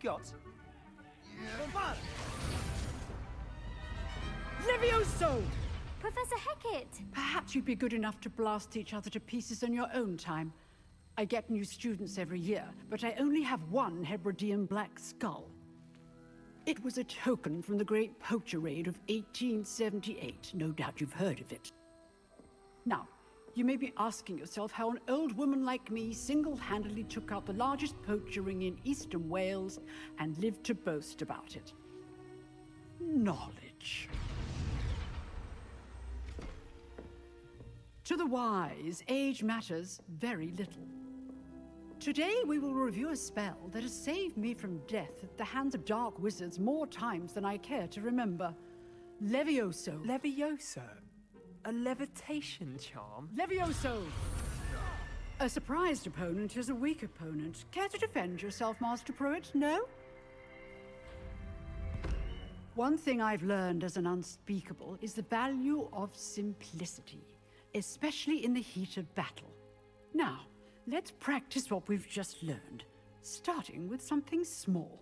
Yacht? Levioso! Professor Hecat! Perhaps you'd be good enough to blast each other to pieces in your own time. I get new students every year, but I only have one Hebridean black skull. It was a token from the Great Poacher Raid of 1878. No doubt you've heard of it. Now, you may be asking yourself how an old woman like me single-handedly took out the largest poacher ring in eastern Wales and lived to boast about it. Knowledge. To the wise, age matters very little. Today we will review a spell that has saved me from death at the hands of dark wizards more times than I care to remember. Levioso. Levioso? A levitation charm? Levioso! A surprised opponent is a weak opponent. Care to defend yourself, Master Pruitt? No? One thing I've learned as an unspeakable is the value of simplicity, especially in the heat of battle. Now, let's practice what we've just learned, starting with something small.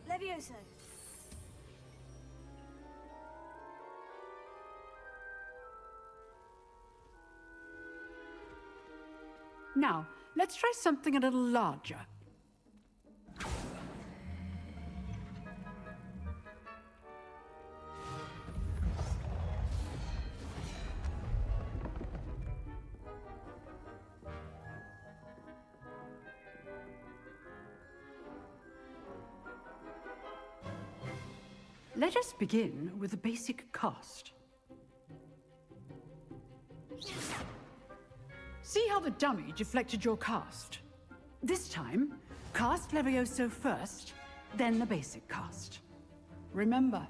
Levioso! Now, let's try something a little larger. Let us begin with a basic cast. See how the dummy deflected your cast? This time, cast Levioso first, then the basic cast. Remember,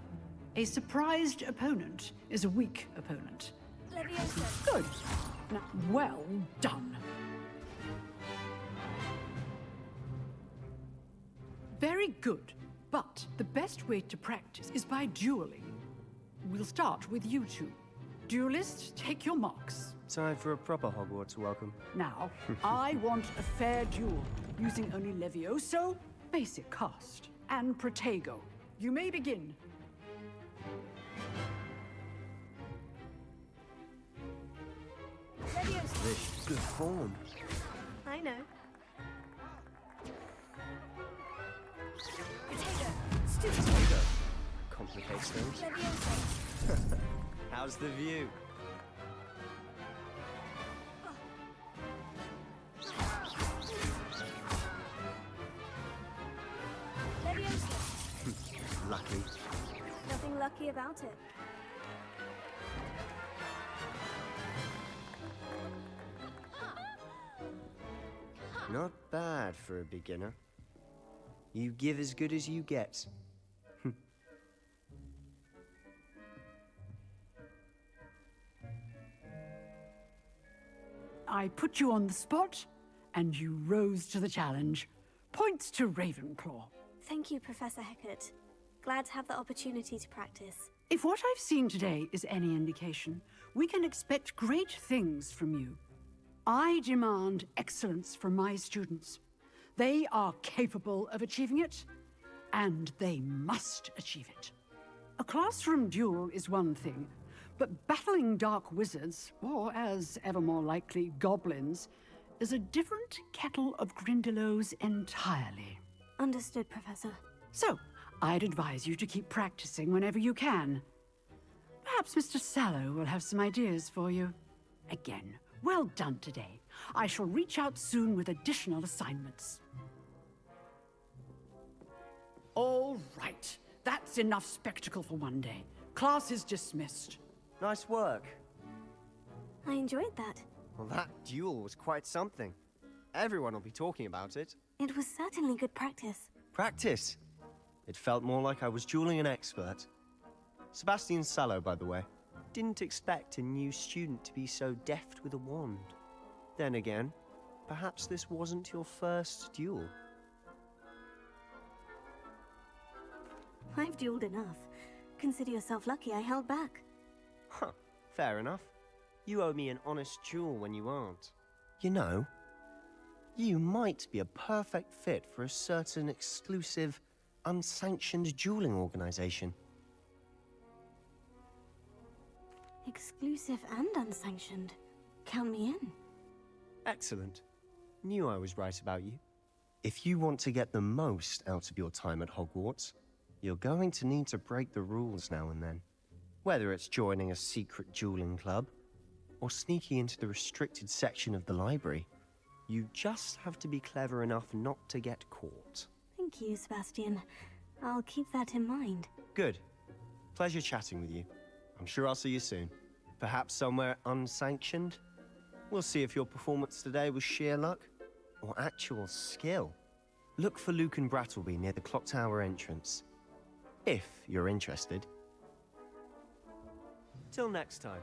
a surprised opponent is a weak opponent. Levioso! Good. Now, well done. Very good. But the best way to practice is by dueling. We'll start with you two. Duelists, take your marks. Time for a proper Hogwarts welcome. Now, I want a fair duel, using only Levioso, basic cast, and Protego. You may begin. Levioso! This is good form. I know. Protego complicates things. Levioso! How's the view? Levioso! Lucky. Nothing lucky about it. Not bad for a beginner. You give as good as you get. I put you on the spot, and you rose to the challenge. Points to Ravenclaw. Thank you, Professor Hecat. Glad to have the opportunity to practice. If what I've seen today is any indication, we can expect great things from you. I demand excellence from my students. They are capable of achieving it, and they must achieve it. A classroom duel is one thing, but battling dark wizards, or as ever more likely, goblins, is a different kettle of Grindylows entirely. Understood, Professor. So, I'd advise you to keep practicing whenever you can. Perhaps Mr. Sallow will have some ideas for you. Again, well done today. I shall reach out soon with additional assignments. All right. That's enough spectacle for one day. Class is dismissed. Nice work. I enjoyed that. Well, that duel was quite something. Everyone will be talking about it. It was certainly good practice. Practice. It felt more like I was dueling an expert. Sebastian Sallow, by the way. didn't expect a new student to be so deft with a wand. Then again, perhaps this wasn't your first duel. I've dueled enough. Consider yourself lucky I held back. Huh, fair enough. You owe me an honest duel when you aren't. You know, you might be a perfect fit for a certain exclusive, unsanctioned dueling organization. Exclusive and unsanctioned. Count me in. Excellent. Knew I was right about you. If you want to get the most out of your time at Hogwarts, you're going to need to break the rules now and then. Whether it's joining a secret dueling club, or sneaking into the restricted section of the library, you just have to be clever enough not to get caught. Thank you, Sebastian. I'll keep that in mind. Good. Pleasure chatting with you. I'm sure I'll see you soon. Perhaps somewhere unsanctioned? We'll see if your performance today was sheer luck or actual skill. Look for Luke and Brattleby near the clock tower entrance, if you're interested. Till next time.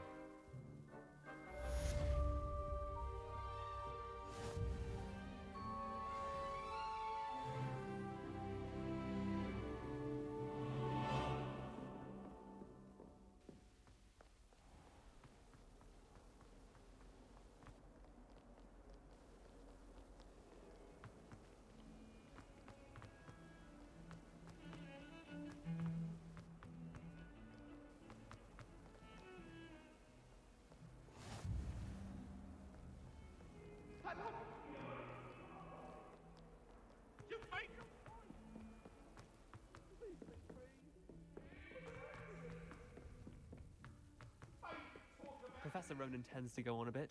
Professor Ronan tends to go on a bit.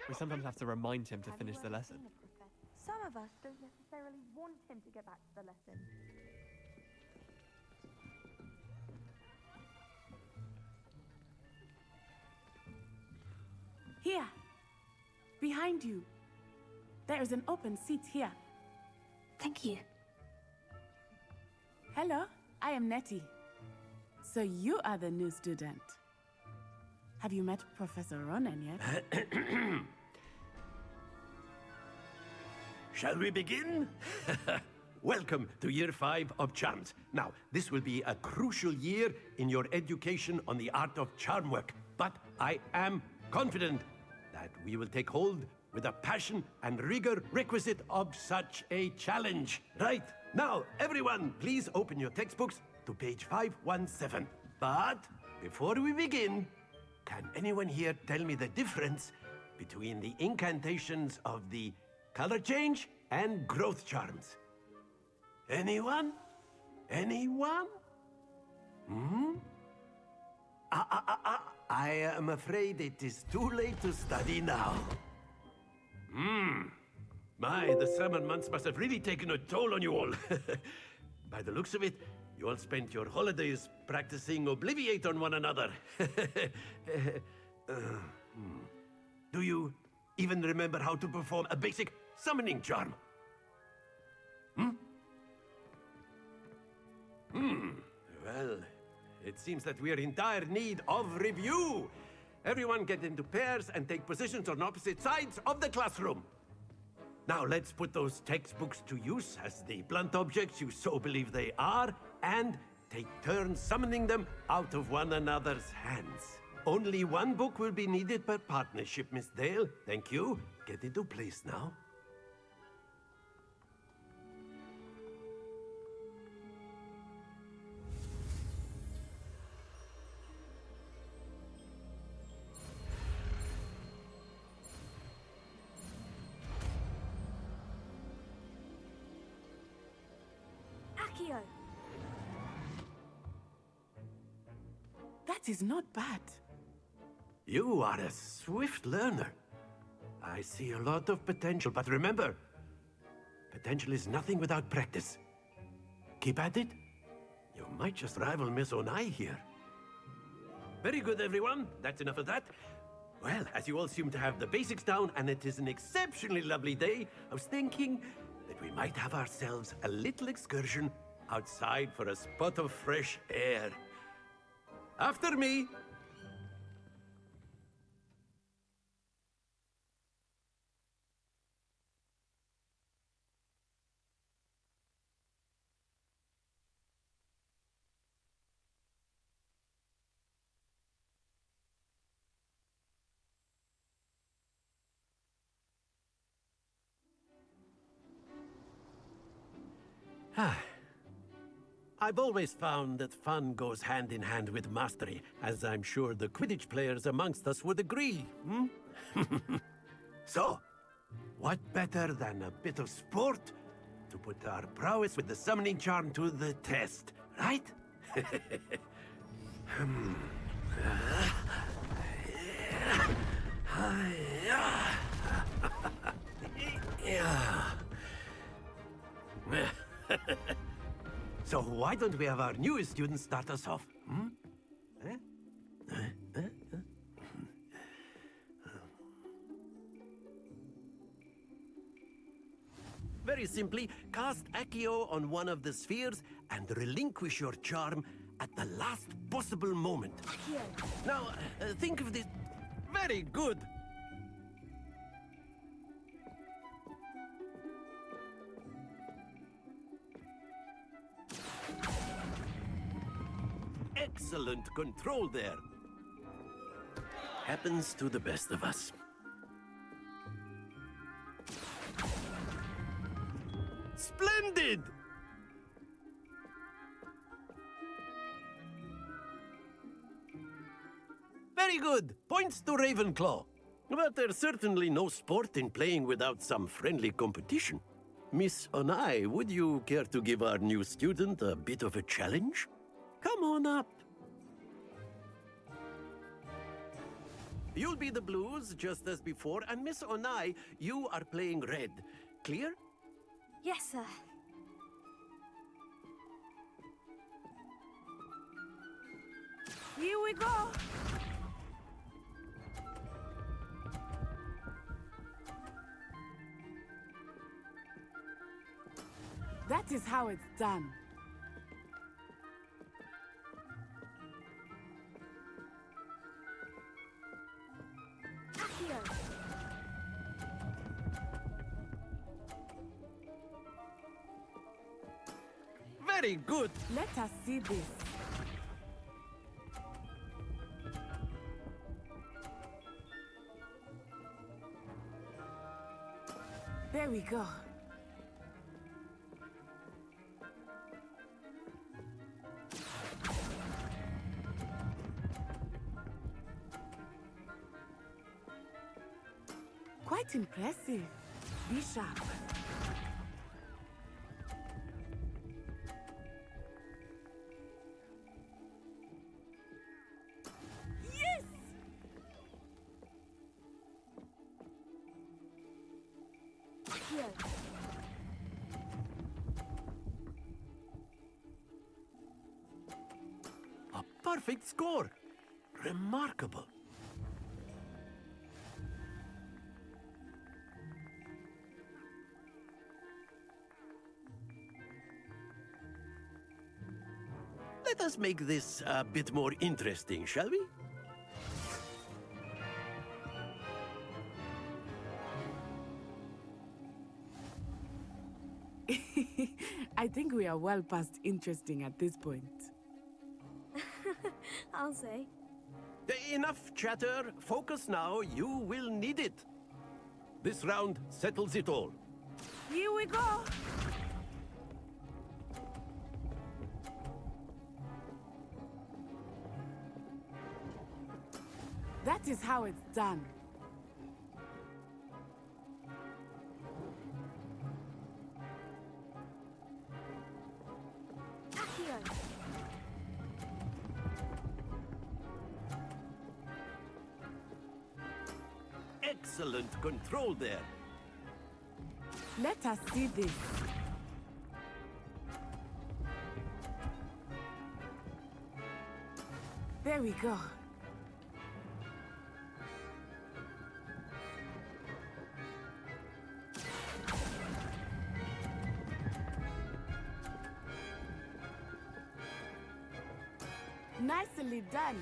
We sometimes have to remind him to finish the lesson. Some of us don't necessarily want him to get back to the lesson. Here, behind you. There is an open seat here. Thank you. Hello, I am Nettie. So you are the new student. Have you met Professor Ronan yet? Shall we begin? Welcome to Year 5 of Charms. Now, this will be a crucial year in your education on the art of charm work, but I am confident that we will take hold with the passion and rigor requisite of such a challenge. Right, now, everyone, please open your textbooks to page 517. But before we begin, can anyone here tell me the difference between the incantations of the color change and growth charms? Anyone? Anyone? I am afraid it is too late to study now. My, the summer months must have really taken a toll on you all. By the looks of it, you all spent your holidays practicing Obliviate on one another. Do you even remember how to perform a basic summoning charm? Well, it seems that we are in dire need of review. Everyone get into pairs and take positions on opposite sides of the classroom. Now let's put those textbooks to use as the blunt objects you so believe they are, and take turns summoning them out of one another's hands. Only one book will be needed per partnership, Miss Dale. Thank you. Get into place now. Accio! That is not bad. You are a swift learner. I see a lot of potential, but remember, potential is nothing without practice. Keep at it. You might just rival Miss Onai here. Very good, everyone. That's enough of that. Well, as you all seem to have the basics down, and it is an exceptionally lovely day, I was thinking that we might have ourselves a little excursion outside for a spot of fresh air. After me. I've always found that fun goes hand in hand with mastery, as I'm sure the Quidditch players amongst us would agree. So, what better than a bit of sport to put our prowess with the summoning charm to the test, right? So why don't we have our newest student start us off? Very simply, cast Accio on one of the spheres and relinquish your charm at the last possible moment. Now, think of this. Very good. Excellent control there. Happens to the best of us. Splendid! Very good. Points to Ravenclaw. But there's certainly no sport in playing without some friendly competition. Miss Onai, would you care to give our new student a bit of a challenge? Come on up. You'll be the blues, just as before, and Miss Onai, you are playing red. Clear? Yes, sir. Here we go! That is how it's done. Accio. Very good. Let us see this. There we go. Quite impressive. Be sharp. Yes! Accio. A perfect score. Remarkable. Let us make this a bit more interesting, shall we? I think we are well past interesting at this point. I'll say. Enough chatter. Focus now. You will need it. This round settles it all. Here we go! That is how it's done. Accio. Excellent control there. Let us see this. There we go. Nicely done.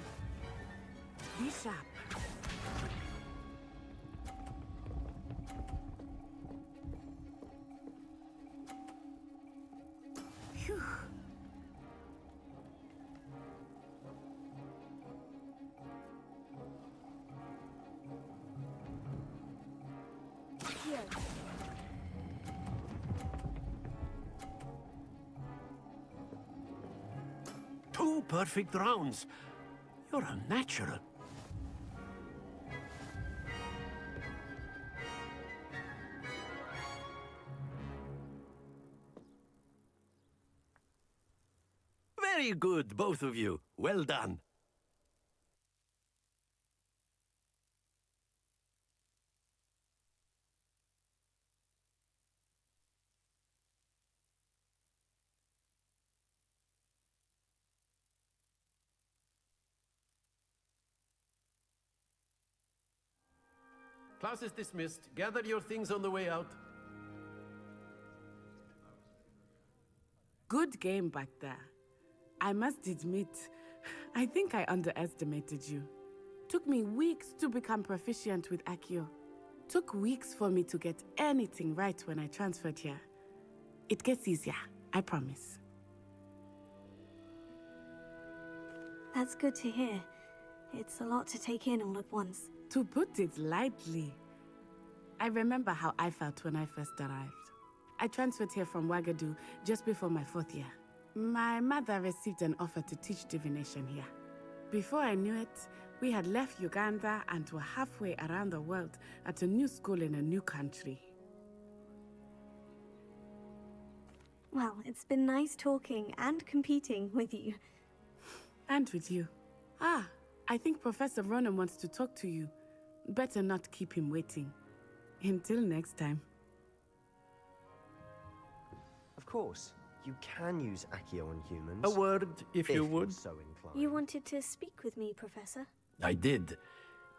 Be sharp. Phew. Accio. perfect rounds. You're a natural. Very good, both of you. Well done. Class is dismissed. Gather your things on the way out. Good game back there. I must admit, I think I underestimated you. Took me weeks to become proficient with Accio. Took weeks for me to get anything right when I transferred here. It gets easier, I promise. That's good to hear. It's a lot to take in all at once. To put it lightly, I remember how I felt when I first arrived. I transferred here from Wagadu just before my 4th year. My mother received an offer to teach divination here. Before I knew it, we had left Uganda and were halfway around the world at a new school in a new country. Well, it's been nice talking and competing with you. And with you. Ah, I think Professor Ronan wants to talk to you. Better not keep him waiting. Until next time. Of course, you can use Accio on humans. A word, if you would. you're so inclined. You wanted to speak with me, Professor? I did.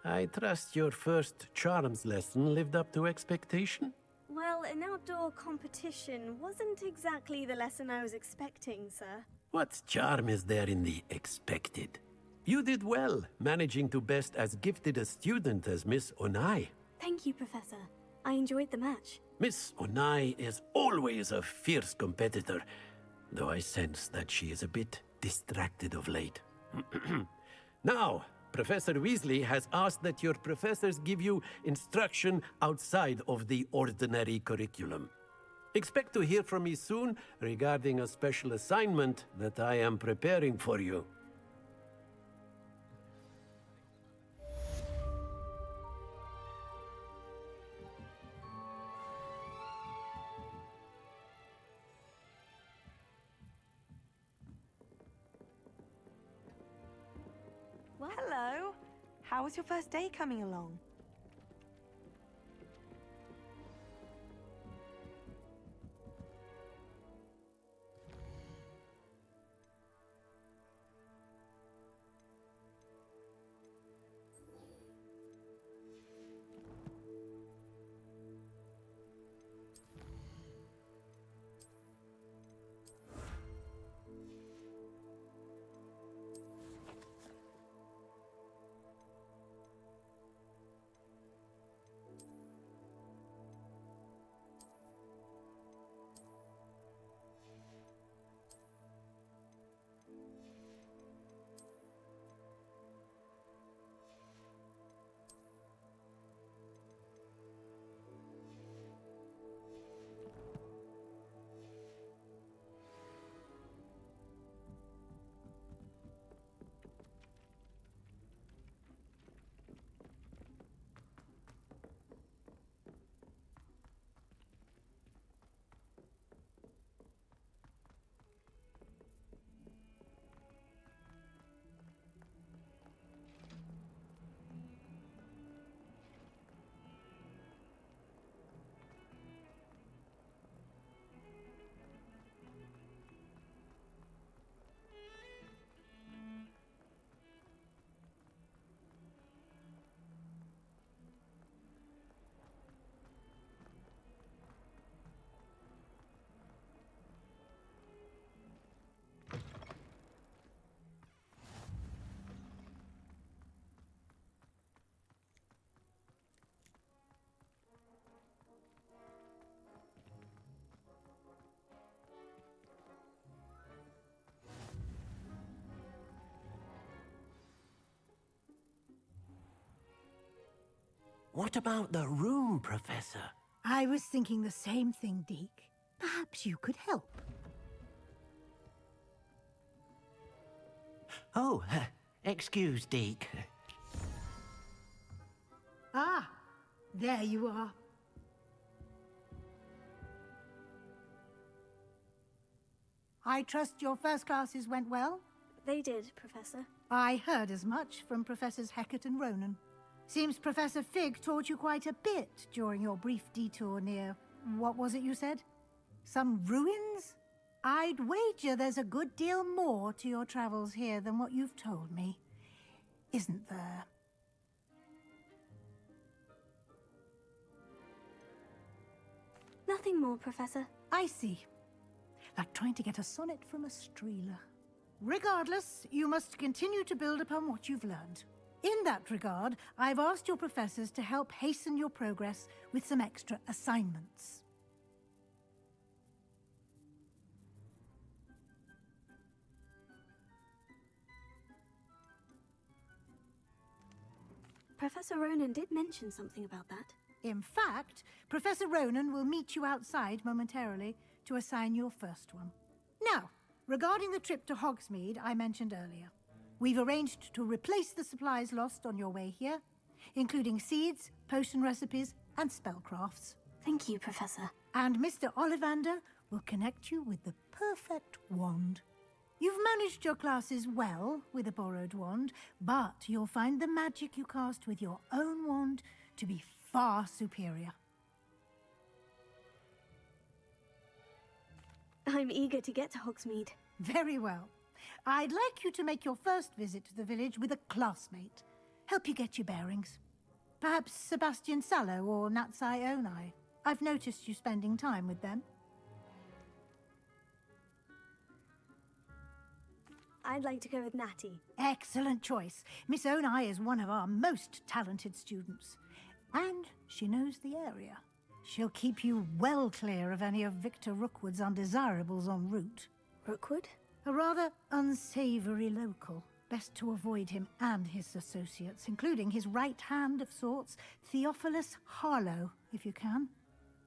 I trust your first charms lesson lived up to expectation? Well, an outdoor competition wasn't exactly the lesson I was expecting, sir. What charm is there in the expected? You did well, managing to best as gifted a student as Miss Onai. Thank you, Professor. I enjoyed the match. Miss Onai is always a fierce competitor, though I sense that she is a bit distracted of late. Now, Professor Weasley has asked that your professors give you instruction outside of the ordinary curriculum. Expect to hear from me soon regarding a special assignment that I am preparing for you. Well, hello. How was your first day coming along? What about the room, Professor? I was thinking the same thing, Deke. Perhaps you could help. Oh, excuse, Deke. Ah, there you are. I trust your first classes went well? They did, Professor. I heard as much from Professors Hecat and Ronan. Seems Professor Fig taught you quite a bit during your brief detour near... what was it you said? Some ruins? I'd wager there's a good deal more to your travels here than what you've told me. Isn't there? Nothing more, Professor. I see. Like trying to get a sonnet from a streeler. Regardless, you must continue to build upon what you've learned. In that regard, I've asked your professors to help hasten your progress with some extra assignments. Professor Ronan did mention something about that. In fact, Professor Ronan will meet you outside momentarily to assign your first one. Now, regarding the trip to Hogsmeade I mentioned earlier, we've arranged to replace the supplies lost on your way here, including seeds, potion recipes, and spellcrafts. Thank you, Professor. And Mr. Ollivander will connect you with the perfect wand. You've managed your classes well with a borrowed wand, but you'll find the magic you cast with your own wand to be far superior. I'm eager to get to Hogsmeade. Very well. I'd like you to make your first visit to the village with a classmate. Help you get your bearings. Perhaps Sebastian Sallow or Natsai Onai. I've noticed you spending time with them. I'd like to go with Natty. Excellent choice. Miss Onai is one of our most talented students. And she knows the area. She'll keep you well clear of any of Victor Rookwood's undesirables en route. Rookwood? A rather unsavory local. Best to avoid him and his associates, including his right hand of sorts, Theophilus Harlow, if you can.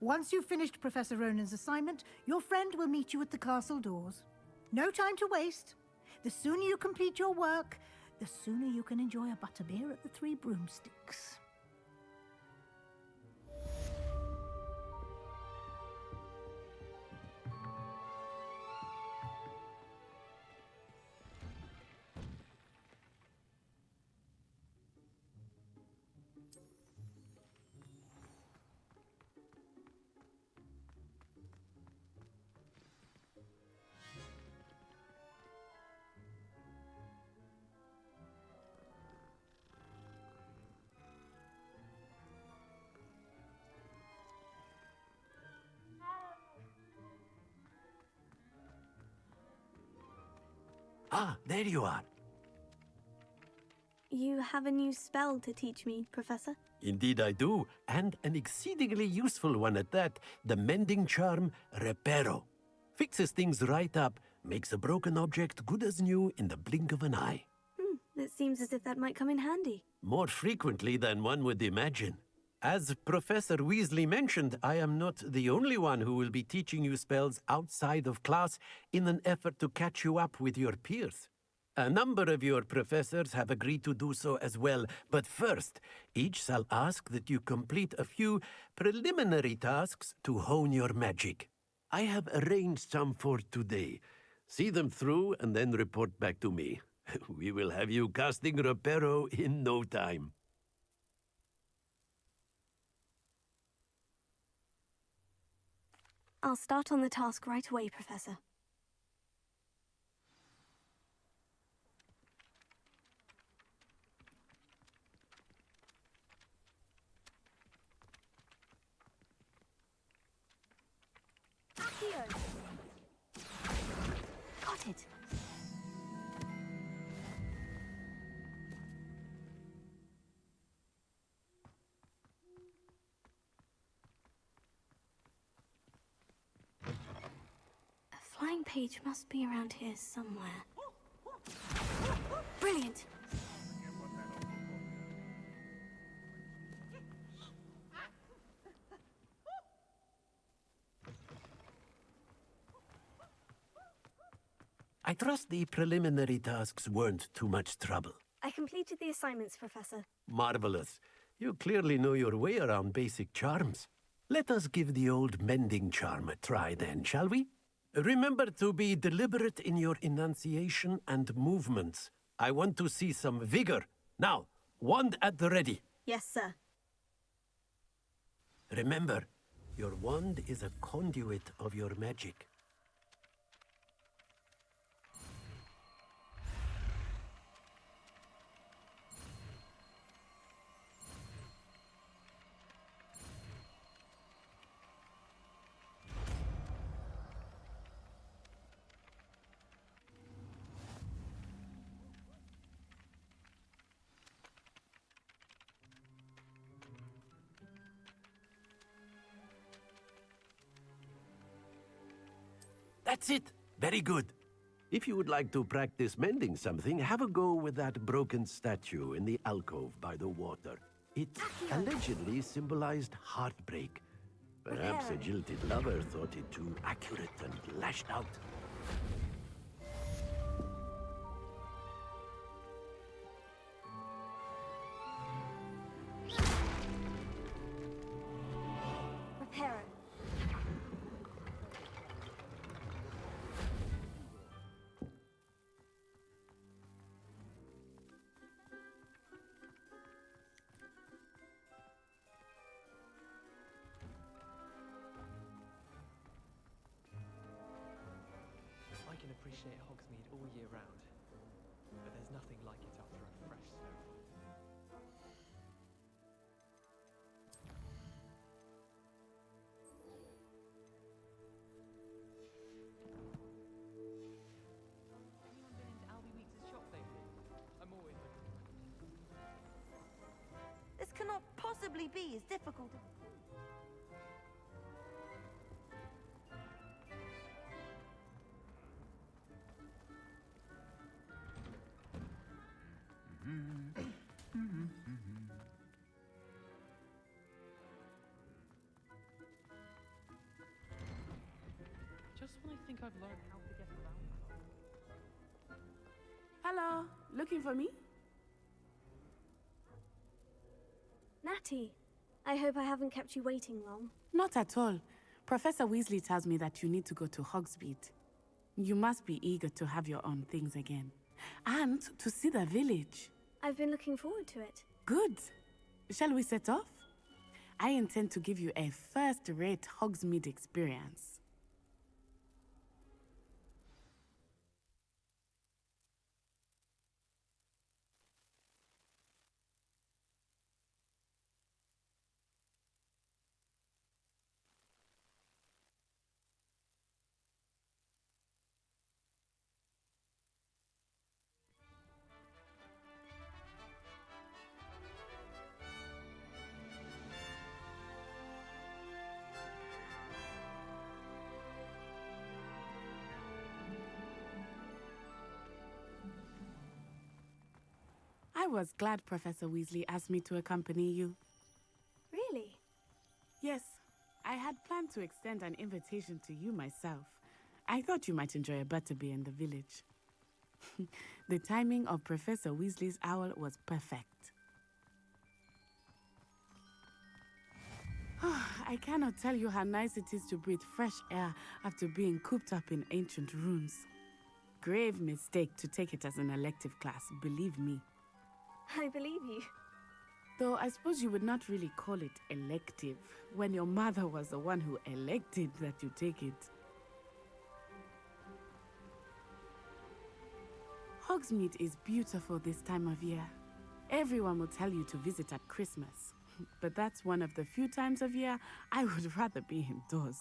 Once you've finished Professor Ronan's assignment, your friend will meet you at the castle doors. No time to waste. The sooner you complete your work, the sooner you can enjoy a butterbeer at the Three Broomsticks. Ah, there you are. You have a new spell to teach me, Professor? Indeed I do, and an exceedingly useful one at that. The mending charm, Reparo. Fixes things right up, makes a broken object good as new in the blink of an eye. It seems as if that might come in handy. More frequently than one would imagine. As Professor Weasley mentioned, I am not the only one who will be teaching you spells outside of class in an effort to catch you up with your peers. A number of your professors have agreed to do so as well, but first, each shall ask that you complete a few preliminary tasks to hone your magic. I have arranged some for today. See them through and then report back to me. We will have you casting Reparo in no time. I'll start on the task right away, Professor. Accio! Got it. A flying page must be around here somewhere. Brilliant! I trust the preliminary tasks weren't too much trouble. I completed the assignments, Professor. Marvelous. You clearly know your way around basic charms. Let us give the old mending charm a try then, shall we? Remember to be deliberate in your enunciation and movements. I want to see some vigor. Now, wand at the ready. Yes, sir. Remember, your wand is a conduit of your magic. That's it. Very good. If you would like to practice mending something, have a go with that broken statue in the alcove by the water. It allegedly symbolized heartbreak. Perhaps a jilted lover thought it too accurate and lashed out. Reparo. I can appreciate Hogsmeade all year round, but there's nothing like it after a fresh snow. Anyone been into Albie Weeks' shop lately? I'm always looking. This cannot possibly be as difficult as... Just when I think I've learned how to get around. Hello, looking for me? Natty, I hope I haven't kept you waiting long. Not at all. Professor Weasley tells me that you need to go to Hogsmeade. You must be eager to have your own things again. And to see the village. I've been looking forward to it. Good. Shall we set off? I intend to give you a first-rate Hogsmeade experience. I was glad Professor Weasley asked me to accompany you. Really? Yes, I had planned to extend an invitation to you myself. I thought you might enjoy a butterbeer in the village. The timing of Professor Weasley's owl was perfect. I cannot tell you how nice it is to breathe fresh air after being cooped up in ancient rooms. Grave mistake to take it as an elective class, believe me. I believe you. Though I suppose you would not really call it elective when your mother was the one who elected that you take it. Hogsmeade is beautiful this time of year. Everyone will tell you to visit at Christmas. But that's one of the few times of year I would rather be indoors.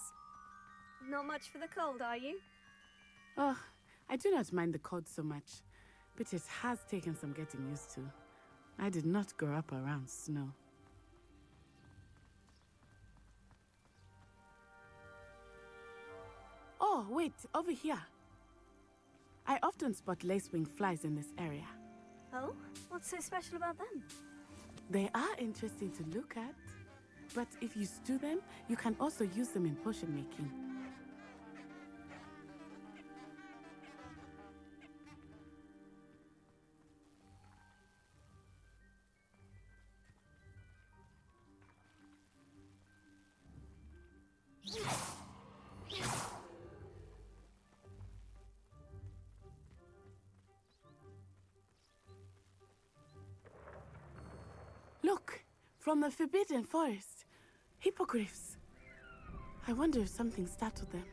Not much for the cold, are you? Oh, I do not mind the cold so much, but it has taken some getting used to. I did not grow up around snow. Oh, wait, over here. I often spot lacewing flies in this area. Oh? What's so special about them? They are interesting to look at, but if you stew them, you can also use them in potion making. From the Forbidden Forest. Hippogriffs. I wonder if something startled them.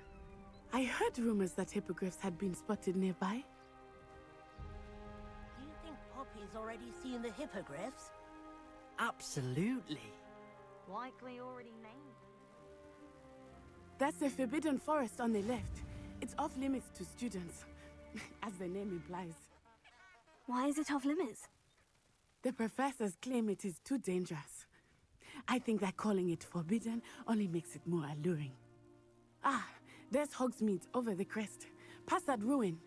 I heard rumors that hippogriffs had been spotted nearby. Do you think Poppy's already seen the hippogriffs? Absolutely. Likely already named. That's the Forbidden Forest on the left. It's off limits to students, as the name implies. Why is it off limits? The professors claim it is too dangerous. I think that calling it forbidden only makes it more alluring. Ah, there's Hogsmeade over the crest. Past that ruin.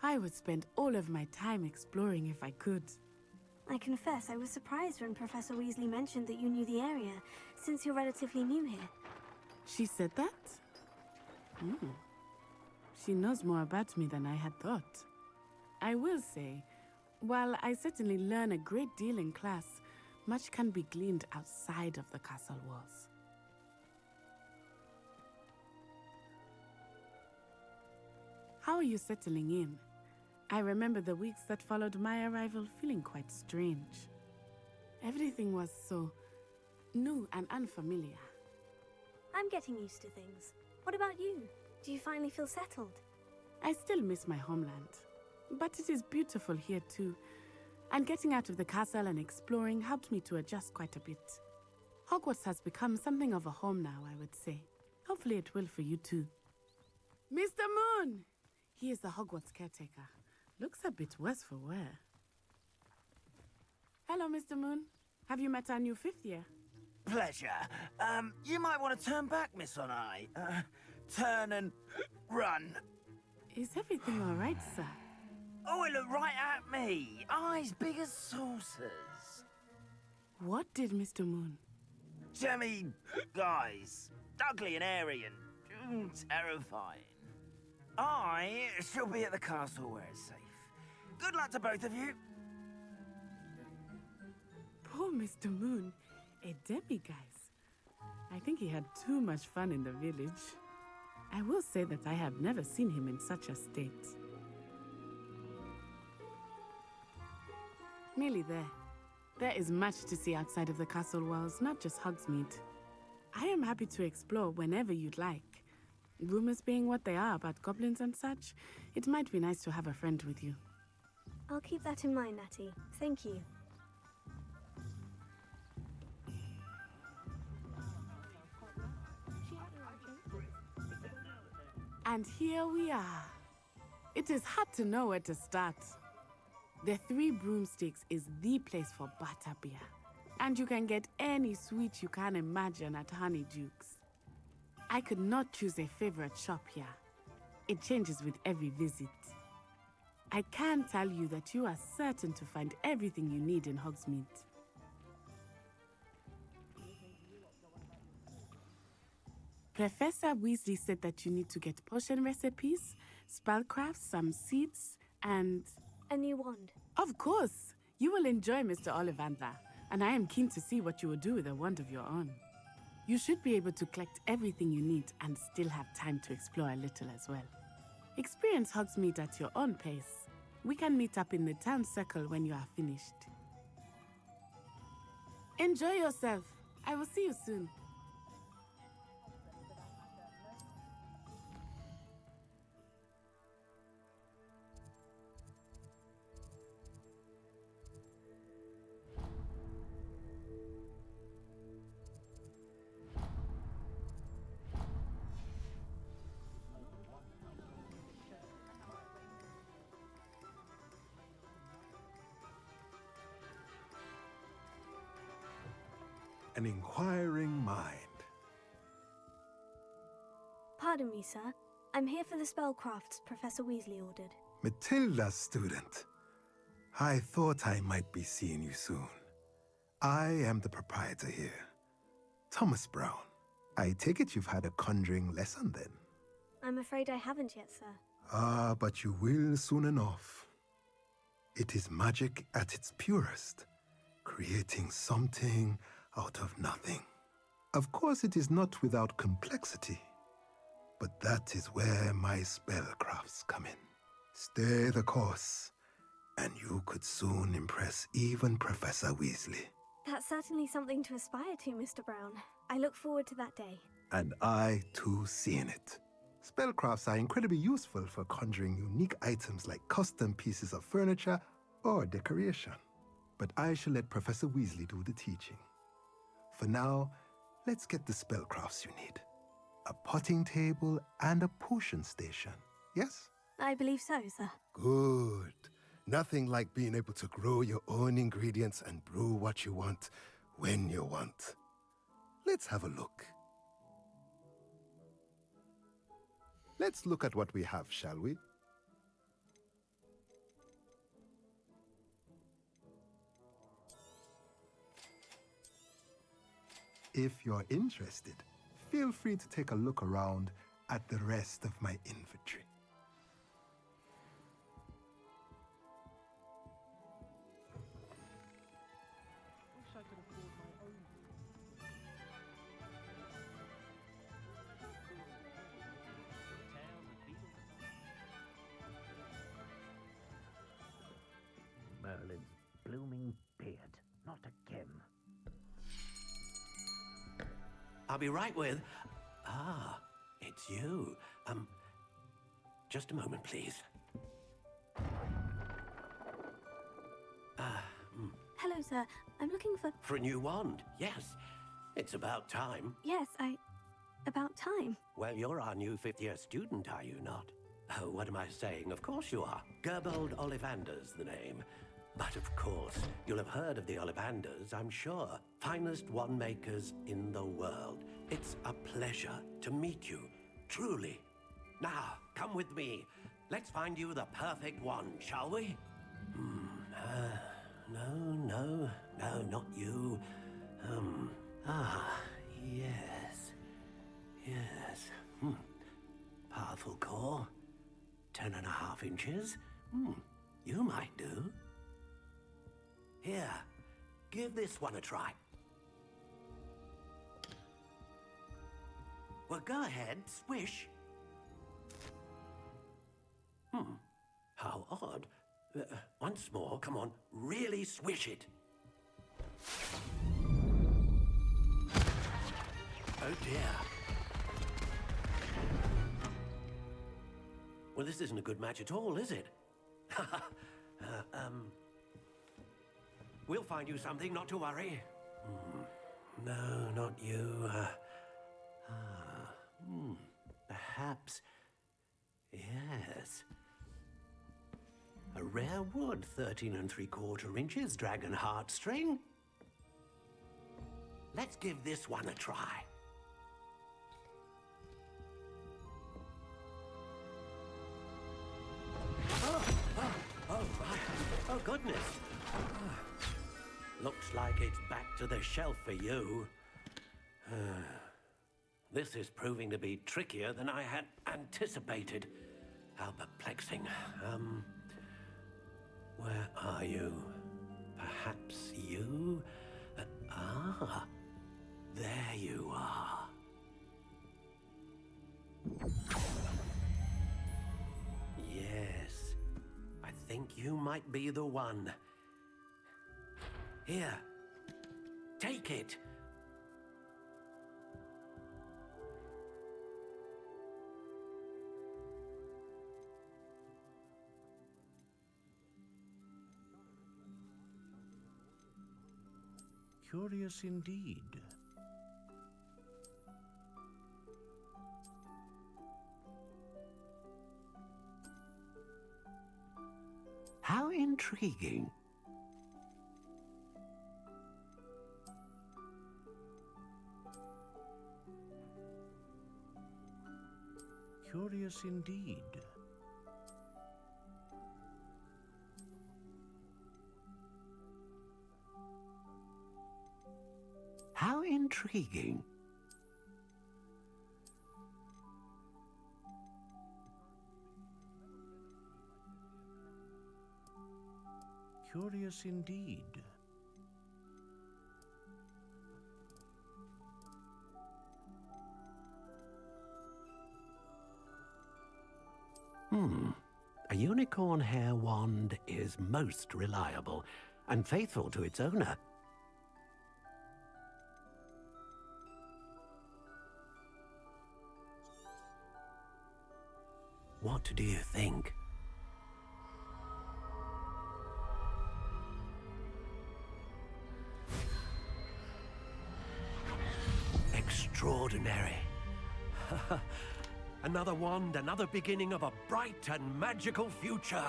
I would spend all of my time exploring if I could. I confess I was surprised when Professor Weasley mentioned that you knew the area, since you're relatively new here. She said that? She knows more about me than I had thought. I will say, while I certainly learn a great deal in class, much can be gleaned outside of the castle walls. How are you settling in? I remember the weeks that followed my arrival feeling quite strange. Everything was so new and unfamiliar. I'm getting used to things. What about you? Do you finally feel settled? I still miss my homeland, but it is beautiful here too. And getting out of the castle and exploring helped me to adjust quite a bit. Hogwarts has become something of a home now, I would say. Hopefully it will for you too. Mr. Moon! He is the Hogwarts caretaker. Looks a bit worse for wear. Hello, Mr. Moon. Have you met our new fifth year? Pleasure. You might want to turn back, Miss Onai. Turn and run. Is everything all right, sir? Oh, it looked right at me. Eyes big as saucers. What did Mr. Moon? Jemmy guys. Ugly and airy and terrifying. I shall be at the castle where it's safe. Good luck to both of you. Poor Mr. Moon. A demiguise. I think he had too much fun in the village. I will say that I have never seen him in such a state. Nearly there. There is much to see outside of the castle walls, not just Hogsmeade. I am happy to explore whenever you'd like. Rumors being what they are about goblins and such, it might be nice to have a friend with you. I'll keep that in mind, Natty. Thank you. And here we are. It is hard to know where to start. The Three Broomsticks is the place for butterbeer. And you can get any sweet you can imagine at Honeydukes. I could not choose a favorite shop here. It changes with every visit. I can tell you that you are certain to find everything you need in Hogsmeade. Professor Weasley said that you need to get potion recipes, spellcrafts, some seeds, and... A new wand. Of course! You will enjoy Mr. Ollivander, and I am keen to see what you will do with a wand of your own. You should be able to collect everything you need and still have time to explore a little as well. Experience Hogsmeade at your own pace. We can meet up in the town circle when you are finished. Enjoy yourself. I will see you soon. An inquiring mind. Pardon me, sir. I'm here for the spellcrafts Professor Weasley ordered. Matilda's student. I thought I might be seeing you soon. I am the proprietor here, Thomas Brown. I take it you've had a conjuring lesson then? I'm afraid I haven't yet, sir. Ah, but you will soon enough. It is magic at its purest, creating something out of nothing. Of course, it is not without complexity, but that is where my spellcrafts come in. Stay the course, and you could soon impress even Professor Weasley. That's certainly something to aspire to, Mr. Brown. I look forward to that day. And I, too, seeing it. Spellcrafts are incredibly useful for conjuring unique items like custom pieces of furniture or decoration. But I shall let Professor Weasley do the teaching. For now, let's get the spellcrafts you need. A potting table and a potion station, yes? I believe so, sir. Good. Nothing like being able to grow your own ingredients and brew what you want when you want. Let's have a look. Let's look at what we have, shall we? If you're interested, feel free to take a look around at the rest of my inventory. Wish I could afford my own. Merlin's blooming beard. Not again. I'll be right with... Ah, it's you. Just a moment, please. Hello, sir. I'm looking for... For a new wand, yes. It's about time. Yes, about time. Well, you're our new fifth-year student, are you not? Oh, what am I saying? Of course you are. Gerbold Ollivander's the name. But of course, you'll have heard of the Ollivanders, I'm sure. Finest wand makers in the world. It's a pleasure to meet you, truly. Now, come with me. Let's find you the perfect wand, shall we? No, not you. Yes. Powerful core. 10.5 inches. You might do. Here, give this one a try. Well, go ahead, swish. How odd. Once more, come on, really swish it. Oh dear. Well, this isn't a good match at all, is it? We'll find you something, not to worry. No, not you. Perhaps. Yes. A rare wood, 13 3/4 inches, dragon heartstring. Let's give this one a try. Oh, right. Oh, goodness. Looks like it's back to the shelf for you. This is proving to be trickier than I had anticipated. How perplexing. Where are you? Perhaps you? There you are. Yes, I think you might be the one. Here, take it. Curious indeed. How intriguing. Curious indeed. How intriguing. Curious indeed. A unicorn hair wand is most reliable and faithful to its owner. What do you think? Extraordinary. Another wand, another beginning of a bright and magical future.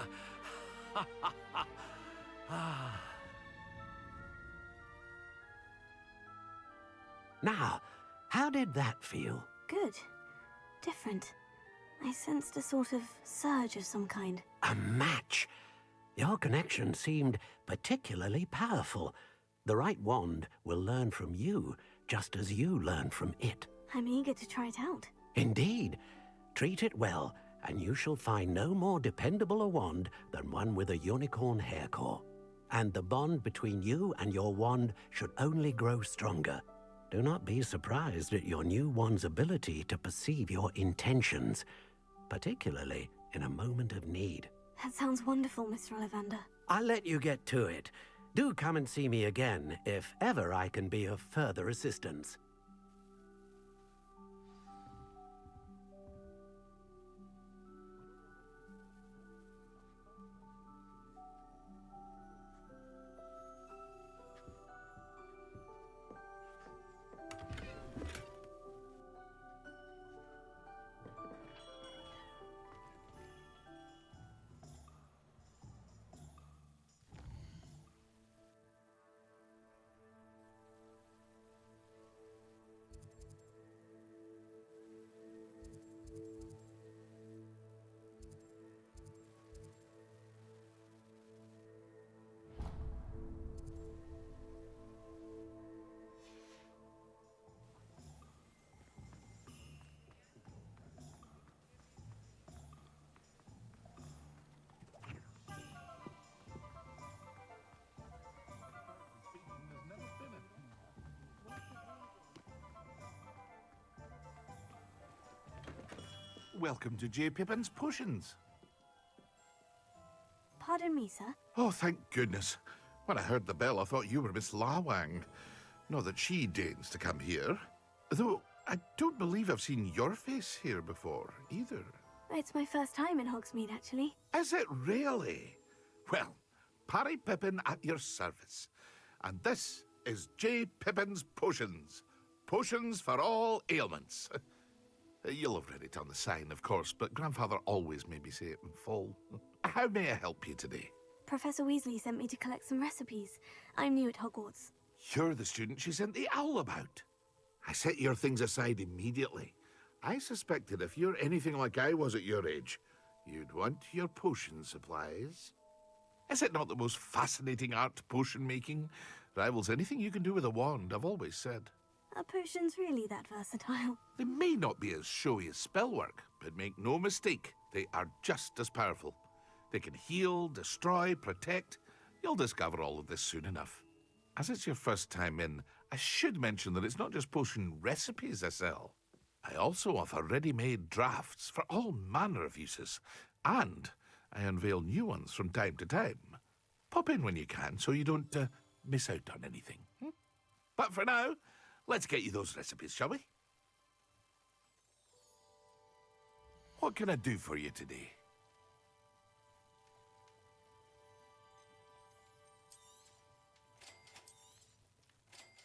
Now, how did that feel? Good. Different. I sensed a sort of surge of some kind. A match. Your connection seemed particularly powerful. The right wand will learn from you, just as you learn from it. I'm eager to try it out. Indeed. Treat it well, and you shall find no more dependable a wand than one with a unicorn hair core. And the bond between you and your wand should only grow stronger. Do not be surprised at your new wand's ability to perceive your intentions, particularly in a moment of need. That sounds wonderful, Mr. Ollivander. I'll let you get to it. Do come and see me again if ever I can be of further assistance. Welcome to J. Pippin's Potions. Pardon me, sir. Oh, thank goodness. When I heard the bell, I thought you were Miss Lawang. Not that she deigns to come here. Though, I don't believe I've seen your face here before, either. It's my first time in Hogsmeade, actually. Is it really? Well, Parry Pippin at your service. And this is J. Pippin's Potions. Potions for all ailments. You'll have read it on the sign, of course, but Grandfather always made me say it in full. How may I help you today? Professor Weasley sent me to collect some recipes. I'm new at Hogwarts. You're the student she sent the owl about. I set your things aside immediately. I suspected if you're anything like I was at your age, you'd want your potion supplies. Is it not the most fascinating art, potion making? Rivals anything you can do with a wand, I've always said. Are potions really that versatile? They may not be as showy as spellwork, but make no mistake, they are just as powerful. They can heal, destroy, protect. You'll discover all of this soon enough. As it's your first time in, I should mention that it's not just potion recipes I sell. I also offer ready-made drafts for all manner of uses, and I unveil new ones from time to time. Pop in when you can so you don't miss out on anything. But for now, let's get you those recipes, shall we? What can I do for you today?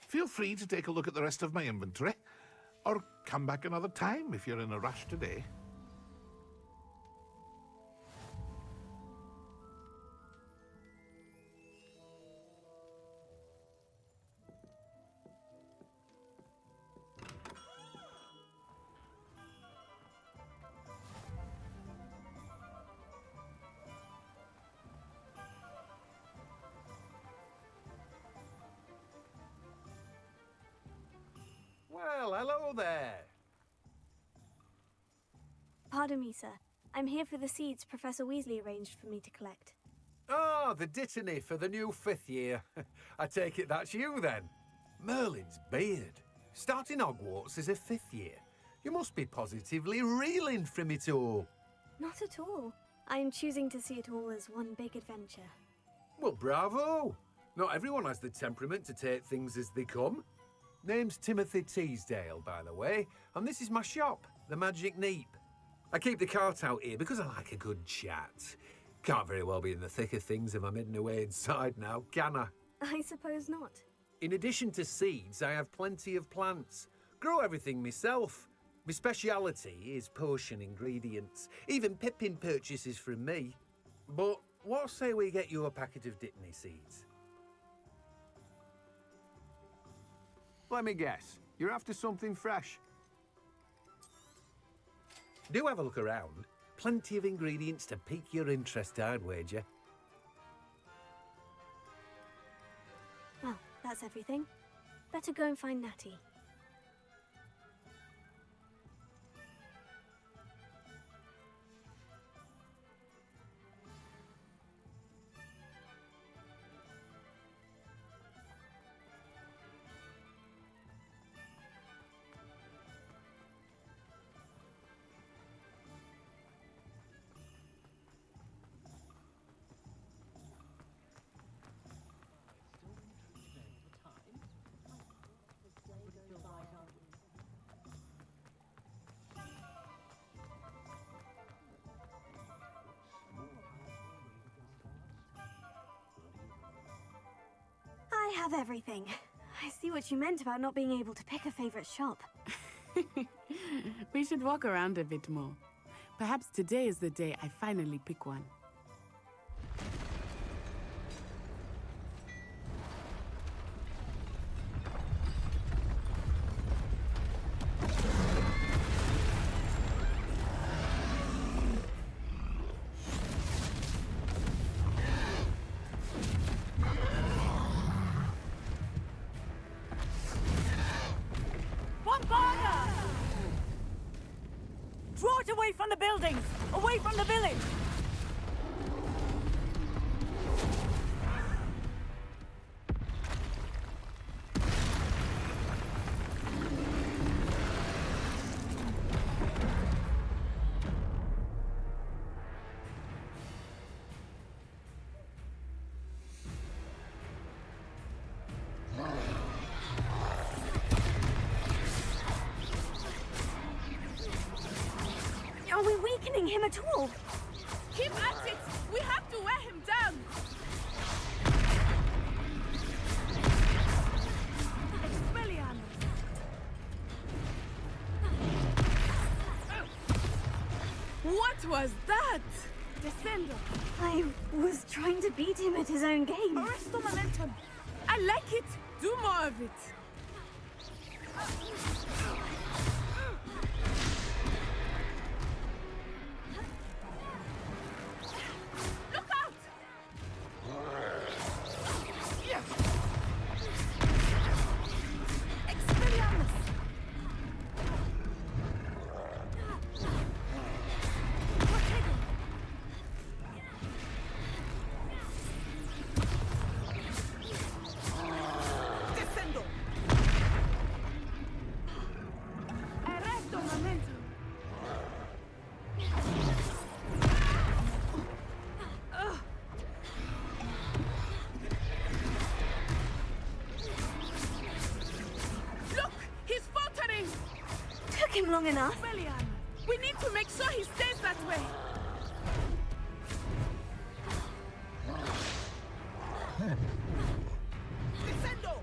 Feel free to take a look at the rest of my inventory, or come back another time if you're in a rush today. Well, hello there. Pardon me, sir. I'm here for the seeds Professor Weasley arranged for me to collect. Oh, the dittany for the new 5th year. I take it that's you, then. Merlin's beard. Starting Hogwarts as a 5th year. You must be positively reeling from it all. Not at all. I am choosing to see it all as one big adventure. Well, bravo! Not everyone has the temperament to take things as they come. Name's Timothy Teasdale, by the way, and this is my shop, the Magic Neep. I keep the cart out here because I like a good chat. Can't very well be in the thick of things if I'm hidden away inside now, can I? I suppose not. In addition to seeds, I have plenty of plants. Grow everything myself. My speciality is potion ingredients. Even Pippin purchases from me. But what say we get you a packet of Dittany seeds? Let me guess. You're after something fresh. Do have a look around. Plenty of ingredients to pique your interest, I'd wager. Well, that's everything. Better go and find Natty. I have everything. I see what you meant about not being able to pick a favorite shop. We should walk around a bit more. Perhaps today is the day I finally pick one. Draw it away from the buildings! Away from the village! Are we weakening him at all? Keep at it! We have to wear him down! Expelliarmus! What was that? Descendo! I was trying to beat him at his own game. Arresto momentum! I like it! Do more of it! Him long enough. We need to make sure he stays that way. Descendo!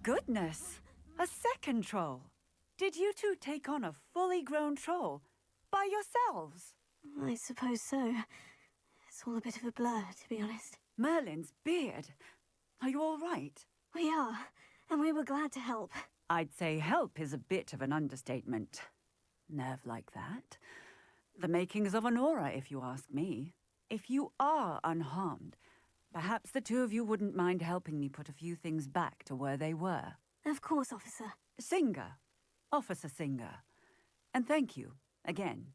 Goodness! A second troll! Did you two take on a fully grown troll? By yourselves? I suppose so. It's all a bit of a blur, to be honest. Merlin's beard. Are you all right? We are, and we were glad to help. I'd say help is a bit of an understatement. Nerve like that. The makings of an aura, if you ask me. If you are unharmed, perhaps the two of you wouldn't mind helping me put a few things back to where they were. Of course, officer. Singer. Officer Singer. And thank you, again.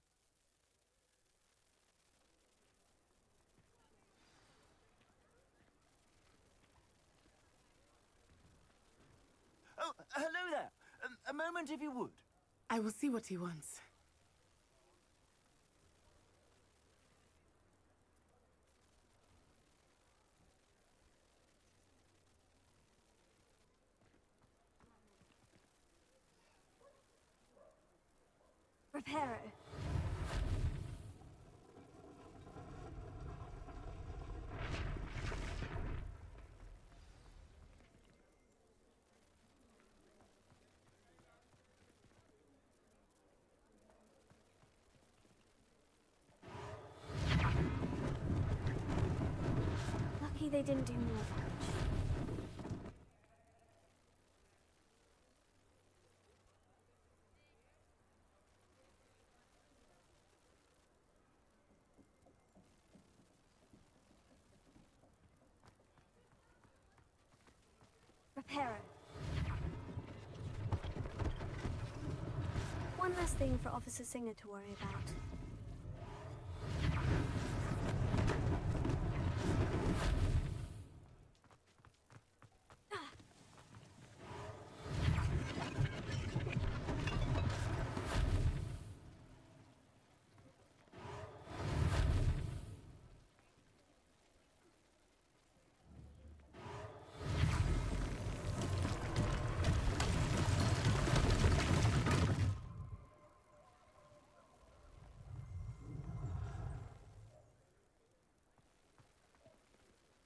Oh, hello there. A moment, if you would. I will see what he wants. Reparo. Lucky they didn't do more damage. Reparo. One less thing for Officer Singer to worry about.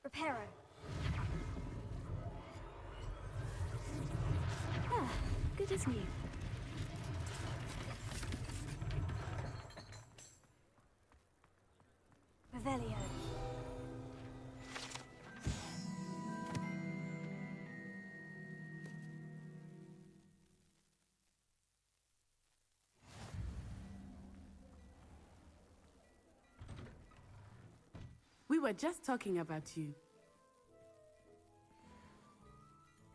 Reparo. Ah, good as new. Revelio. We were just talking about you.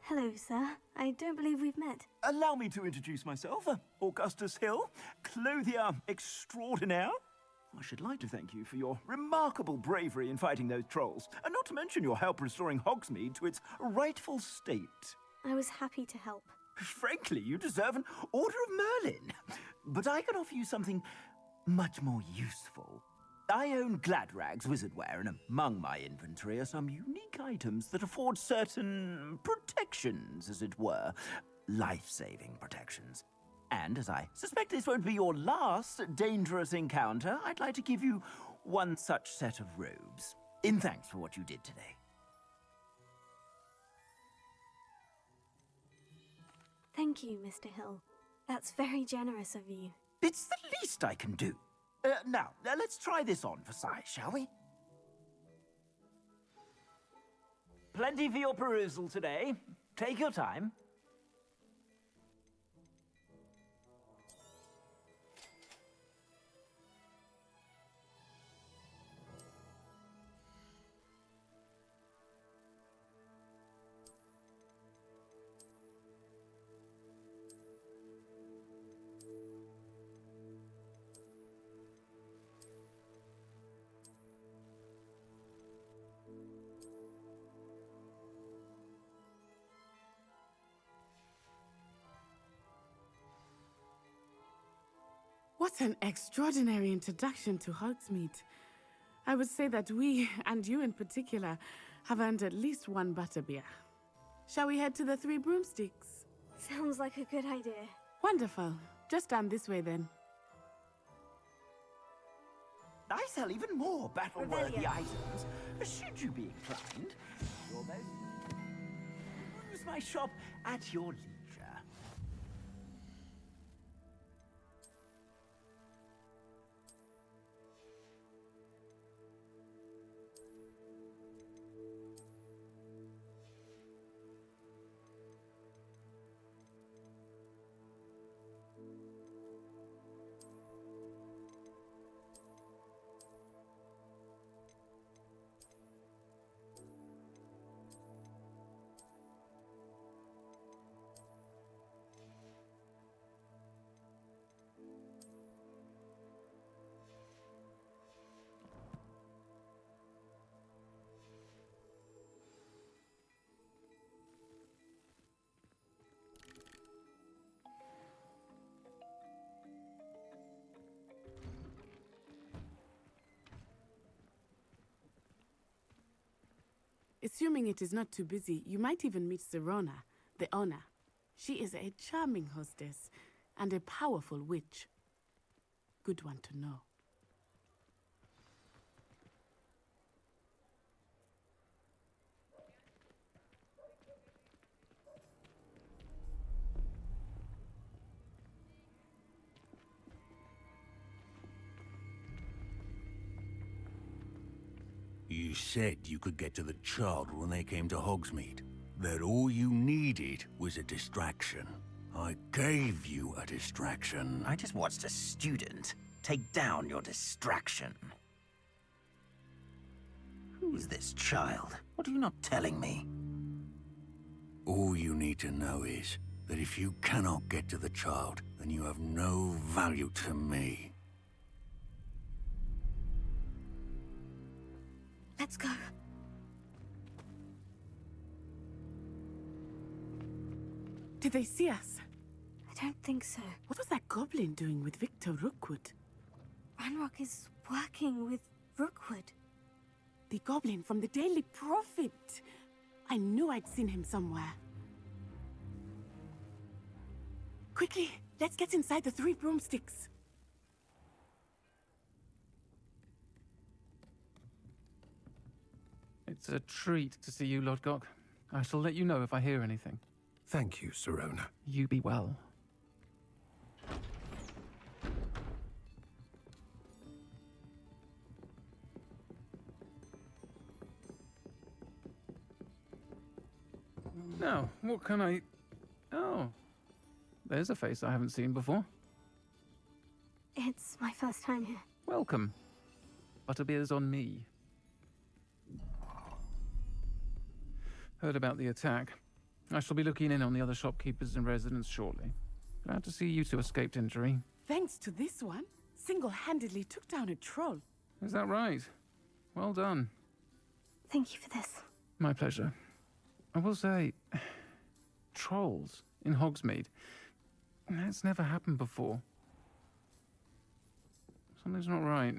Hello, sir. I don't believe we've met. Allow me to introduce myself. Augustus Hill, clothier extraordinaire. I should like to thank you for your remarkable bravery in fighting those trolls, and not to mention your help restoring Hogsmeade to its rightful state. I was happy to help. Frankly, you deserve an Order of Merlin. But I can offer you something much more useful. I own Gladrag's wizardware, and among my inventory are some unique items that afford certain protections, as it were. Life-saving protections. And as I suspect this won't be your last dangerous encounter, I'd like to give you one such set of robes, in thanks for what you did today. Thank you, Mr. Hill. That's very generous of you. It's the least I can do. Now, let's try this on for size, shall we? Plenty for your perusal today. Take your time. What an extraordinary introduction to Hogsmeade. I would say that we, and you in particular, have earned at least one butterbeer. Shall we head to the Three Broomsticks? Sounds like a good idea. Wonderful. Just down this way then. I sell even more battle-worthy Revelio. items, should you be inclined. Use my shop at your leisure. Assuming it is not too busy, you might even meet Sirona, the owner. She is a charming hostess and a powerful witch. Good one to know. You said you could get to the child when they came to Hogsmeade. That all you needed was a distraction. I gave you a distraction. I just watched a student take down your distraction. Who is this child? What are you not telling me? All you need to know is that if you cannot get to the child, then you have no value to me. Let's go. Did they see us? I don't think so. What was that goblin doing with Victor Rookwood? Ranrock is working with Rookwood. The goblin from the Daily Prophet. I knew I'd seen him somewhere. Quickly, let's get inside the 3 broomsticks. It's a treat to see you, Lodgok. I shall let you know if I hear anything. Thank you, Sirona. You be well. Now, what can I... Oh, there's a face I haven't seen before. It's my first time here. Welcome. Butterbeer's on me. Heard about the attack. I shall be looking in on the other shopkeepers and residents shortly. Glad to see you two escaped injury. Thanks to this one, single-handedly took down a troll. Is that right? Well done. Thank you for this. My pleasure. I will say, trolls in Hogsmeade. That's never happened before. Something's not right.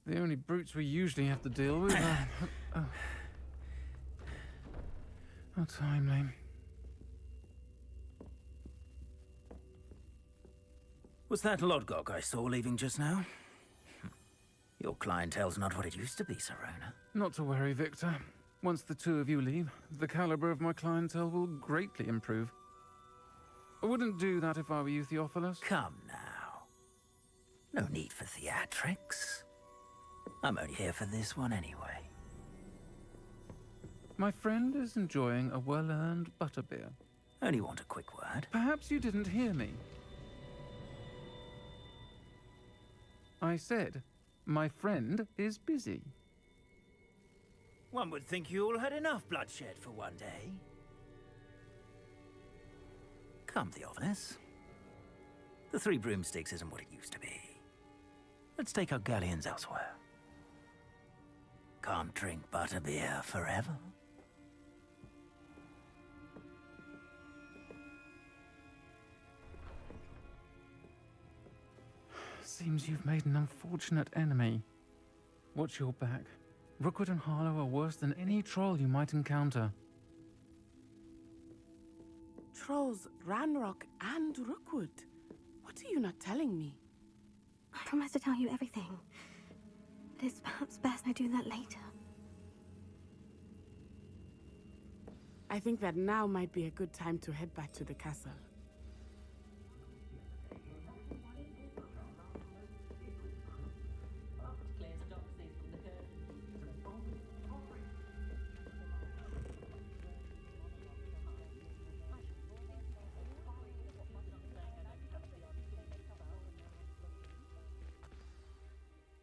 The only brutes we usually have to deal with are... Oh. How timely. Was that Lodgok I saw leaving just now? Your clientele's not what it used to be, Sirona. Not to worry, Victor. Once the two of you leave, the caliber of my clientele will greatly improve. I wouldn't do that if I were you, Theophilus. Come now. No need for theatrics. I'm only here for this one anyway. My friend is enjoying a well-earned butterbeer. Only want a quick word. Perhaps you didn't hear me. I said, my friend is busy. One would think you all had enough bloodshed for one day. Come, Theophilus. The 3 broomsticks isn't what it used to be. Let's take our galleons elsewhere. Can't drink butterbeer forever. Seems you've made an unfortunate enemy. Watch your back. Rookwood and Harlow are worse than any troll you might encounter. Trolls, Ranrock, and Rookwood. What are you not telling me? I promise to tell you everything. But it's perhaps best I do that later. I think that now might be a good time to head back to the castle.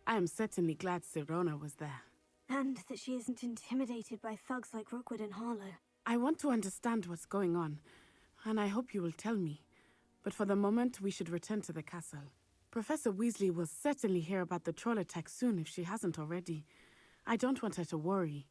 I am certainly glad Sirona was there. And that she isn't intimidated by thugs like Rookwood and Harlow. I want to understand what's going on, and I hope you will tell me. But for the moment, we should return to the castle. Professor Weasley will certainly hear about the troll attack soon if she hasn't already. I don't want her to worry.